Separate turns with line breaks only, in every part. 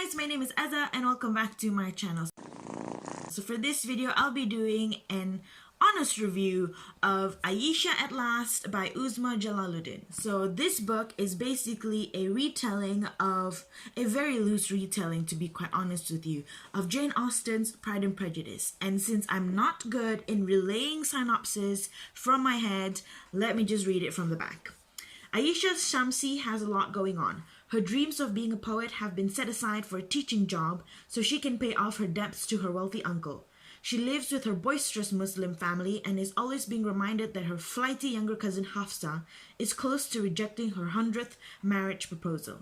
guys, my name is Eza and welcome back to my channel. So for this video, I'll be doing an honest review of Ayesha At Last by Uzma Jalaluddin. So this book is basically a retelling of, a very loose retelling to be quite honest with you, of Jane Austen's Pride and Prejudice. And since I'm not good in relaying synopsis from my head, let me just read it from the back. Ayesha Shamsi has a lot going on. Her dreams of being a poet have been set aside for a teaching job so she can pay off her debts to her wealthy uncle. She lives with her boisterous Muslim family and is always being reminded that her flighty younger cousin Hafsa is close to rejecting her 100th marriage proposal.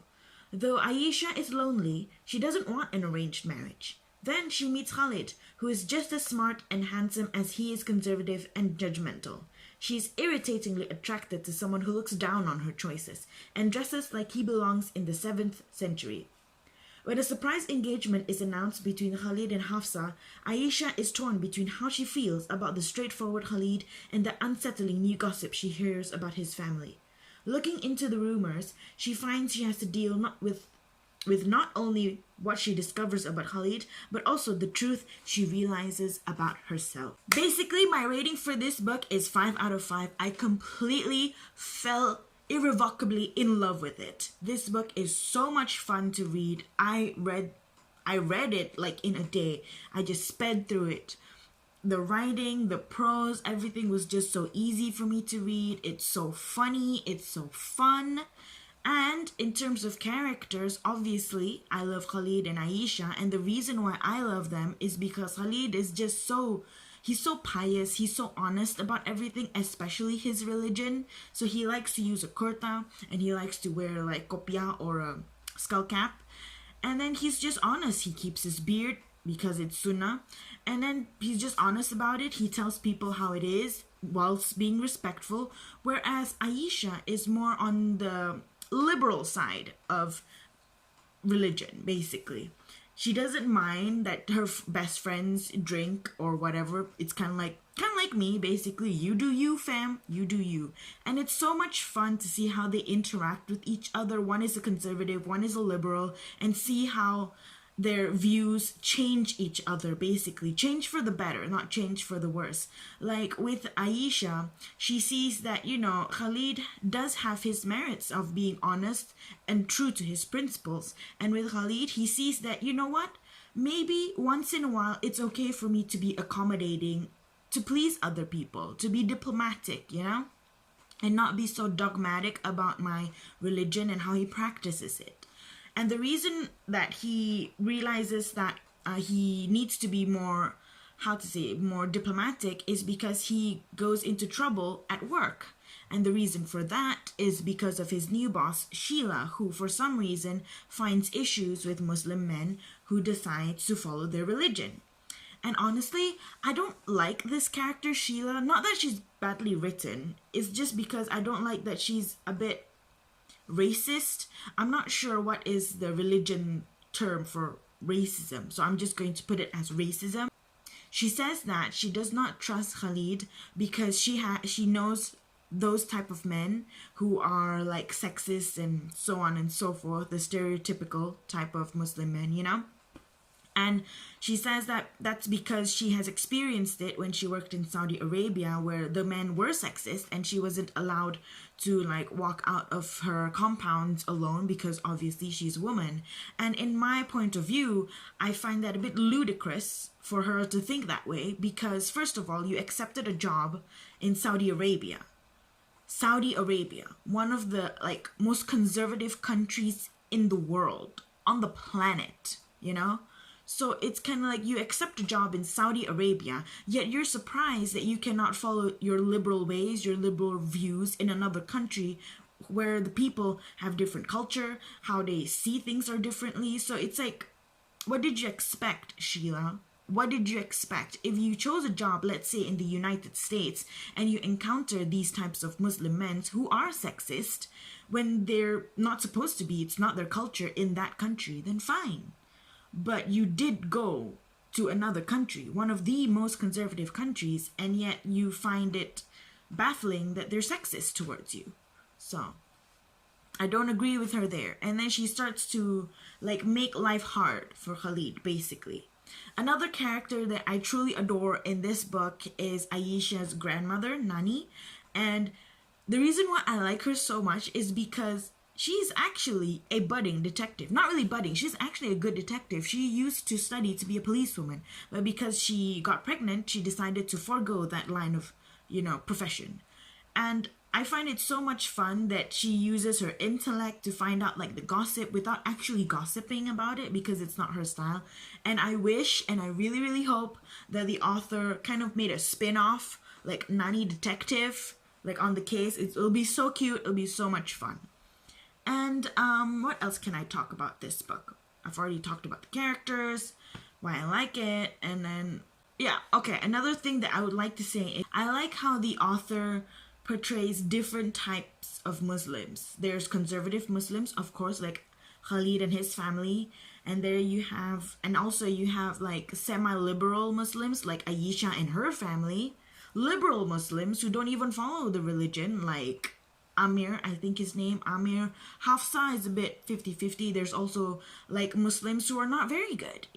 Though Ayesha is lonely, she doesn't want an arranged marriage. Then she meets Khalid, who is just as smart and handsome as he is conservative and judgmental. She is irritatingly attracted to someone who looks down on her choices and dresses like he belongs in the 7th century. When a surprise engagement is announced between Khalid and Hafsa, Ayesha is torn between how she feels about the straightforward Khalid and the unsettling new gossip she hears about his family. Looking into the rumors, she finds she has to deal with not only what she discovers about Khalid, but also the truth she realizes about herself. Basically, my rating for this book is 5 out of 5. I completely fell irrevocably in love with it. This book is so much fun to read. I read it like in a day. I just sped through it. The writing, the prose, everything was just so easy for me to read. It's so funny, it's so fun. And in terms of characters, obviously, I love Khalid and Ayesha, and the reason why I love them is because Khalid is just he's so pious, he's so honest about everything, especially his religion. So he likes to use a kurta, and he likes to wear like kopya or a skull cap. And then he's just honest, he keeps his beard because it's sunnah. And then he's just honest about it, he tells people how it is, whilst being respectful. Whereas Ayesha is more on the liberal side of religion, basically. She doesn't mind that her best friends drink or whatever. It's kind of like me, basically. You do you, fam. You do you. And it's so much fun to see how they interact with each other. One is a conservative, one is a liberal, and see how their views change each other, basically. Change for the better, not change for the worse. Like with Ayesha, she sees that, Khalid does have his merits of being honest and true to his principles. And with Khalid, he sees that, maybe once in a while it's okay for me to be accommodating, to please other people, to be diplomatic, and not be so dogmatic about my religion and how he practices it. And the reason that he realizes that he needs to be more diplomatic is because he goes into trouble at work. And the reason for that is because of his new boss, Sheila, who for some reason finds issues with Muslim men who decide to follow their religion. And honestly, I don't like this character, Sheila. Not that she's badly written. It's just because I don't like that she's a bit racist. I'm not sure what is the religion term for racism, so I'm just going to put it as racism. She says that she does not trust Khalid because she knows those type of men who are like sexist and so on and so forth, the stereotypical type of Muslim men, And she says that that's because she has experienced it when she worked in Saudi Arabia, where the men were sexist and she wasn't allowed to walk out of her compound alone because obviously she's a woman. And in my point of view, I find that a bit ludicrous for her to think that way because, first of all, you accepted a job in Saudi Arabia. Saudi Arabia, one of the most conservative countries in the world, on the planet, So it's kind of like you accept a job in Saudi Arabia, yet you're surprised that you cannot follow your liberal ways, your liberal views in another country where the people have different culture, how they see things are differently. So it's like, what did you expect, Sheila? What did you expect? If you chose a job, let's say in the United States, and you encounter these types of Muslim men who are sexist when they're not supposed to be, it's not their culture in that country, then fine. But you did go to another country, one of the most conservative countries, and yet you find it baffling that they're sexist towards you. So I don't agree with her there. And then she starts to like make life hard for Khalid, basically. Another character that I truly adore in this book is Ayesha's grandmother, Nani. And the reason why I like her so much is because she's actually a budding detective. Not really budding, she's actually a good detective. She used to study to be a policewoman, but because she got pregnant, she decided to forego that line of, profession. And I find it so much fun that she uses her intellect to find out like the gossip without actually gossiping about it, because it's not her style. And I wish and I really, really hope that the author kind of made a spin-off, like Nani Detective, like on the case. It'll be so cute, it'll be so much fun. And what else can I talk about this book? I've already talked about the characters, why I like it, and then yeah, okay, another thing that I would like to say is I like how the author portrays different types of Muslims. There's conservative Muslims, of course, like Khalid and his family, and there you have, and also you have like semi-liberal Muslims like Ayesha and her family, liberal Muslims who don't even follow the religion like Amir, I think his name, Amir. Hafsa is a bit 50-50. There's also like Muslims who are not very good,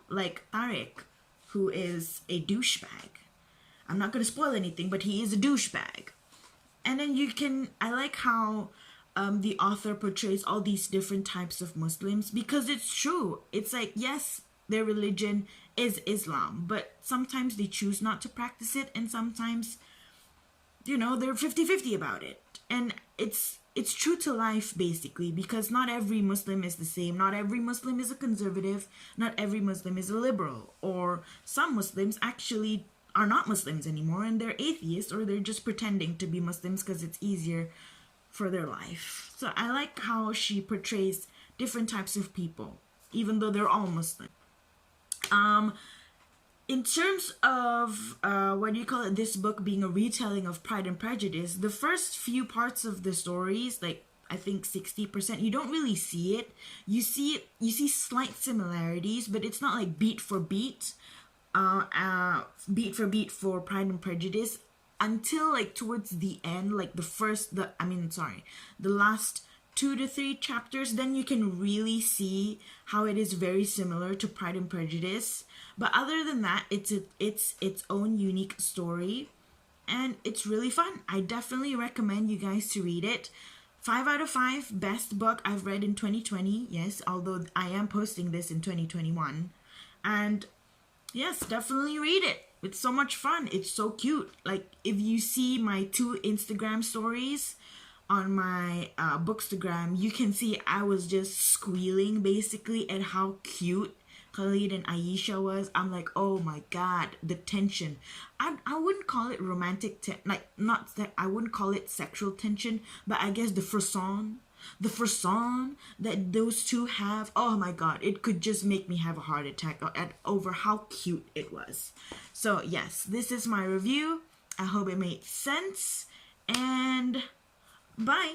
like Tariq, who is a douchebag. I'm not going to spoil anything, but he is a douchebag. And then I like how the author portrays all these different types of Muslims, because it's true. It's like, yes, their religion is Islam, but sometimes they choose not to practice it, and sometimes, they're 50-50 about it. And it's true to life, basically, because not every Muslim is the same. Not every Muslim is a conservative. Not every Muslim is a liberal. Or some Muslims actually are not Muslims anymore and they're atheists, or they're just pretending to be Muslims because it's easier for their life. So I like how she portrays different types of people, even though they're all Muslim. In terms of this book being a retelling of Pride and Prejudice, the first few parts of the stories, like I think 60%, you don't really see it. You see slight similarities, but it's not like beat for beat for Pride and Prejudice until like towards the end, like the last 2 to 3 chapters. Then you can really see how it is very similar to Pride and Prejudice. But other than that, it's its own unique story, and it's really fun. I definitely recommend you guys to read it. 5 out of 5, best book I've read in 2020. Yes, although I am posting this in 2021. And yes, definitely read it. It's so much fun. It's so cute. Like, if you see my 2 Instagram stories on my Bookstagram, you can see I was just squealing basically at how cute Khalid and Ayesha was. I'm like, oh my god, the tension. I wouldn't call it romantic, I wouldn't call it sexual tension, but I guess the frisson that those two have, oh my god, it could just make me have a heart attack over how cute it was. So yes, this is my review. I hope it made sense, and bye.